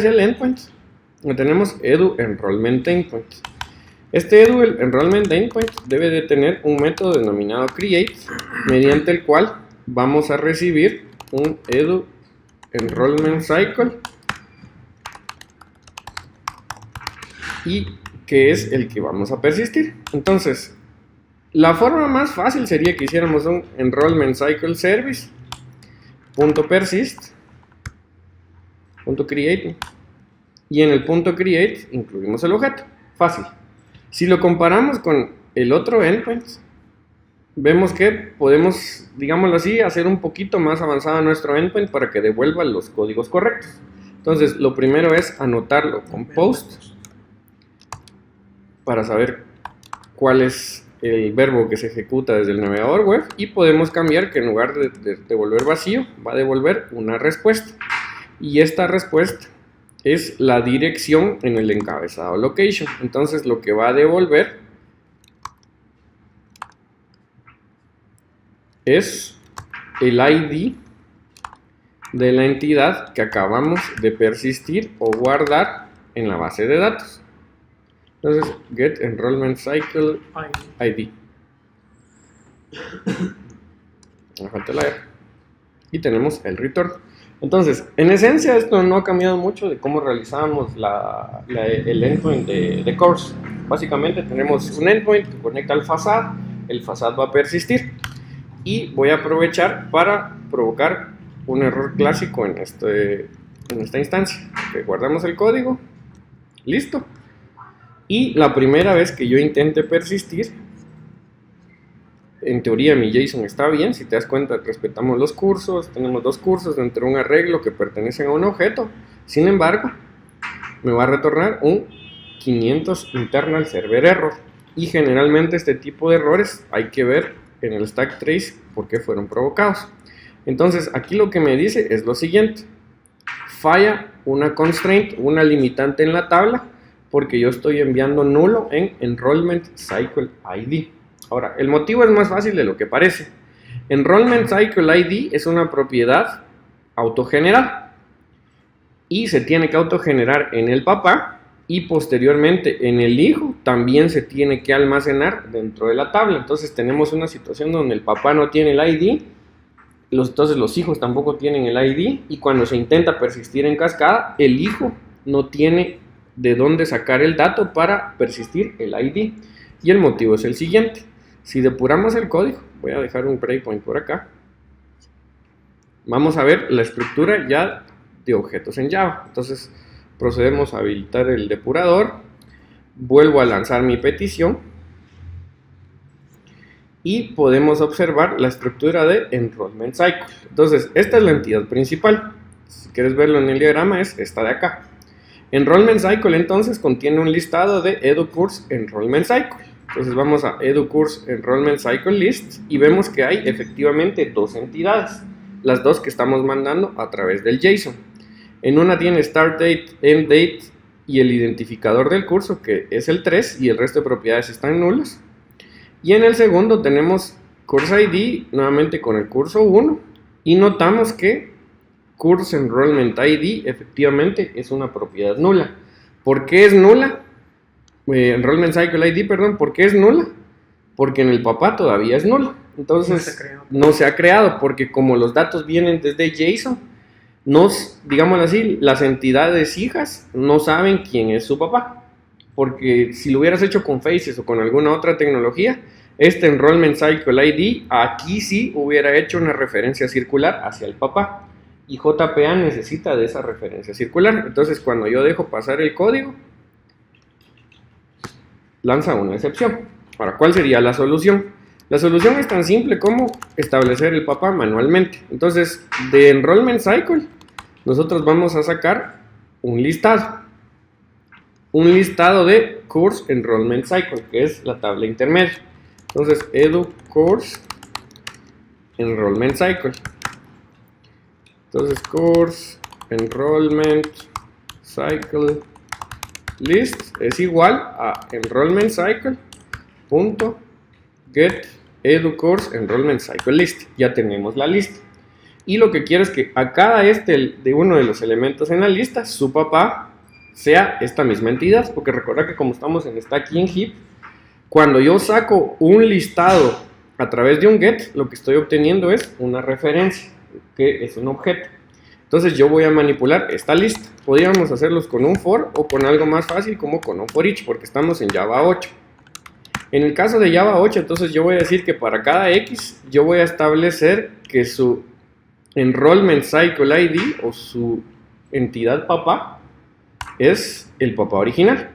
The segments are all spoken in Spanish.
el endpoint, tenemos edu enrollment endpoint. Este edu enrollment endpoint debe de tener un método denominado create, mediante el cual vamos a recibir un edu enrollment cycle, y que es el que vamos a persistir. Entonces, la forma más fácil sería que hiciéramos un enrollment cycle service .persist .create, y en el .create incluimos el objeto. Fácil. Si lo comparamos con el otro endpoint, vemos que podemos, digámoslo así, hacer un poquito más avanzado nuestro endpoint para que devuelva los códigos correctos. Entonces, lo primero es anotarlo con post para saber cuál es el verbo que se ejecuta desde el navegador web, y podemos cambiar que en lugar de devolver vacío, va a devolver una respuesta, y esta respuesta es la dirección en el encabezado location. Entonces lo que va a devolver es el ID de la entidad que acabamos de persistir o guardar en la base de datos. Entonces, get enrollment cycle ID. Me falta la R. Y tenemos el return. Entonces, en esencia, esto no ha cambiado mucho de cómo realizábamos el endpoint de course. Básicamente, tenemos un endpoint que conecta al facade. El facade va a persistir. Y voy a aprovechar para provocar un error clásico en esta instancia. Okay, guardamos el código. Listo. Y la primera vez que yo intente persistir, en teoría mi JSON está bien. Si te das cuenta, respetamos los cursos, tenemos dos cursos dentro de un arreglo que pertenecen a un objeto. Sin embargo, me va a retornar un 500 internal server error, y generalmente este tipo de errores hay que ver en el stack trace por qué fueron provocados. Entonces aquí lo que me dice es lo siguiente: falla una constraint, una limitante en la tabla, porque yo estoy enviando nulo en enrollment cycle ID. Ahora, el motivo es más fácil de lo que parece. Enrollment cycle ID es una propiedad autogenerada, y se tiene que autogenerar en el papá, y posteriormente en el hijo también se tiene que almacenar dentro de la tabla. Entonces tenemos una situación donde el papá no tiene el ID, entonces los hijos tampoco tienen el ID, y cuando se intenta persistir en cascada, el hijo no tiene de dónde sacar el dato para persistir el ID. Y el motivo es el siguiente: si depuramos el código, voy a dejar un breakpoint por acá, vamos a ver la estructura ya de objetos en Java. Entonces procedemos a habilitar el depurador, vuelvo a lanzar mi petición, y podemos observar la estructura de enrollment cycle. Entonces esta es la entidad principal. Si quieres verlo en el diagrama, es esta de acá. Enrollment cycle entonces contiene un listado de educourse enrollment cycle. Entonces vamos a educourse enrollment cycle list, y vemos que hay efectivamente dos entidades, las dos que estamos mandando a través del JSON. En una tiene start date, end date y el identificador del curso, que es el 3, y el resto de propiedades están nulas. Y en el segundo tenemos course ID nuevamente con el curso 1, y notamos que Course Enrollment ID efectivamente es una propiedad nula. ¿Por qué es nula? Enrollment Cycle ID, perdón. ¿Por qué es nula? Porque en el papá todavía es nula. Entonces no se ha creado, porque como los datos vienen desde JSON, digámoslo así, las entidades hijas no saben quién es su papá. Porque si lo hubieras hecho con Faces o con alguna otra tecnología, este Enrollment Cycle ID aquí sí hubiera hecho una referencia circular hacia el papá. Y JPA necesita de esa referencia circular. Entonces cuando yo dejo pasar el código, lanza una excepción. Ahora, ¿cuál sería la solución? La solución es tan simple como establecer el papá manualmente. Entonces, de Enrollment Cycle, nosotros vamos a sacar un listado. Un listado de Course Enrollment Cycle, que es la tabla intermedia. Entonces, edu Course Enrollment Cycle. Entonces, Course Enrollment Cycle List es igual a Enrollment Cycle punto get edu course enrollment cycle list. Ya tenemos la lista. Y lo que quiero es que a cada de uno de los elementos en la lista, su papá sea esta misma entidad, porque recuerda que como estamos en stack y en heap, cuando yo saco un listado a través de un get, lo que estoy obteniendo es una referencia, que es un objeto. Entonces yo voy a manipular esta lista. Podríamos hacerlos con un for o con algo más fácil como con un for each, porque estamos en Java 8. En el caso de Java 8, entonces yo voy a decir que para cada X, yo voy a establecer que su enrollment cycle ID o su entidad papá es el papá original.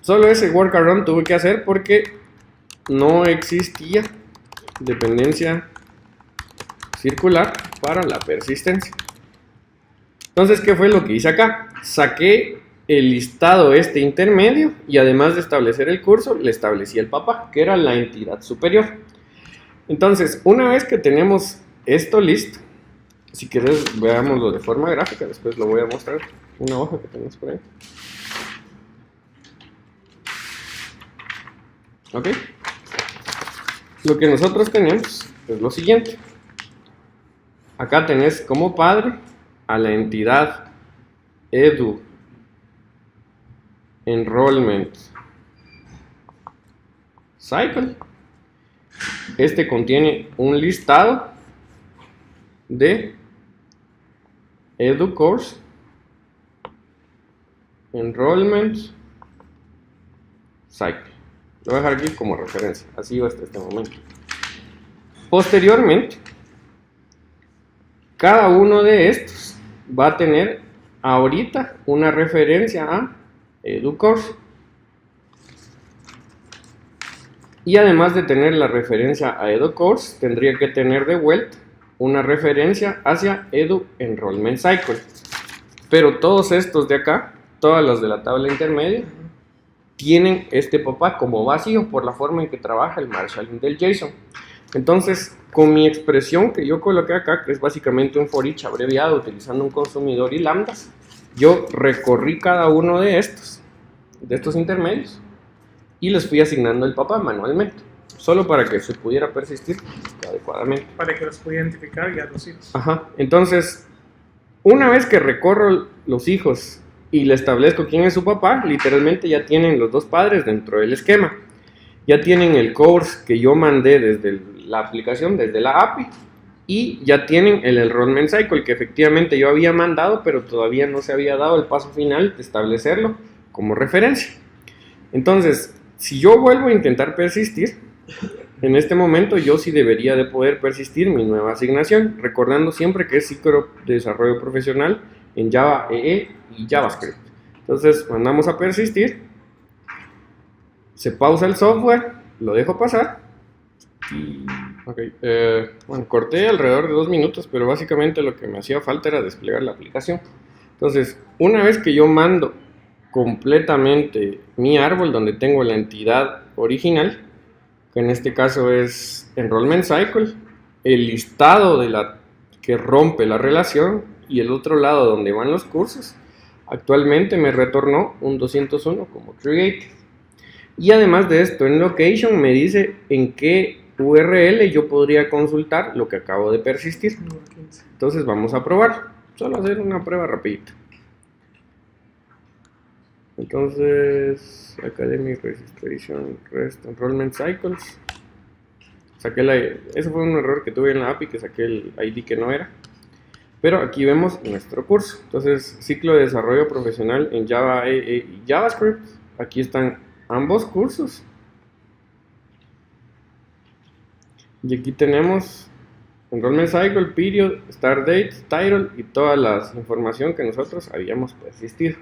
Solo ese workaround tuve que hacer porque no existía dependencia circular para la persistencia. Entonces, ¿qué fue lo que hice acá? Saqué el listado intermedio y además de establecer el curso, le establecí el papá, que era la entidad superior. Entonces, una vez que tenemos esto listo, si quieres veámoslo de forma gráfica, después lo voy a mostrar, una hoja que tenemos por ahí. Ok, lo que nosotros tenemos es lo siguiente. Acá tenés como padre a la entidad edu enrollment cycle. Este contiene un listado de edu course enrollment cycle. Lo voy a dejar aquí como referencia, así va hasta este momento. Posteriormente, cada uno de estos va a tener ahorita una referencia a EduCourse. Y además de tener la referencia a EduCourse, tendría que tener de vuelta una referencia hacia Edu Enrollment Cycle. Pero todos estos de acá, todas las de la tabla intermedia, tienen este papá como vacío por la forma en que trabaja el marshalling del JSON. Entonces, con mi expresión que yo coloqué acá, que es básicamente un for each abreviado utilizando un consumidor y lambdas, yo recorrí cada uno de estos intermedios y les fui asignando el papá manualmente, solo para que se pudiera persistir adecuadamente. Para que los pueda identificar ya los hijos. Ajá, entonces, una vez que recorro los hijos y le establezco quién es su papá, literalmente ya tienen los dos padres dentro del esquema. Ya tienen el course que yo mandé desde la aplicación, desde la API, y ya tienen el enrollment cycle que efectivamente yo había mandado, pero todavía no se había dado el paso final de establecerlo como referencia. Entonces, si yo vuelvo a intentar persistir, en este momento yo sí debería de poder persistir mi nueva asignación, recordando siempre que es ciclo de desarrollo profesional en Java EE y JavaScript. Entonces mandamos a persistir, se pausa el software, lo dejo pasar y bueno, corté alrededor de 2 minutos, pero básicamente lo que me hacía falta era desplegar la aplicación. Entonces, una vez que yo mando completamente mi árbol donde tengo la entidad original, que en este caso es Enrollment Cycle, el listado de la que rompe la relación y el otro lado donde van los cursos, actualmente me retornó un 201 como created. Y además de esto, en location me dice en qué URL yo podría consultar lo que acabo de persistir. Entonces vamos a probar, solo hacer una prueba rapidita. Entonces, Academic Registration Rest Enrollment Cycles. Ese fue un error que tuve en la API, que saqué el ID que no era. Pero aquí vemos nuestro curso. Entonces, ciclo de desarrollo profesional en Java EE y JavaScript. Aquí están ambos cursos. Y aquí tenemos Enrollment Cycle, Period, Start Date, Title y toda la información que nosotros habíamos persistido.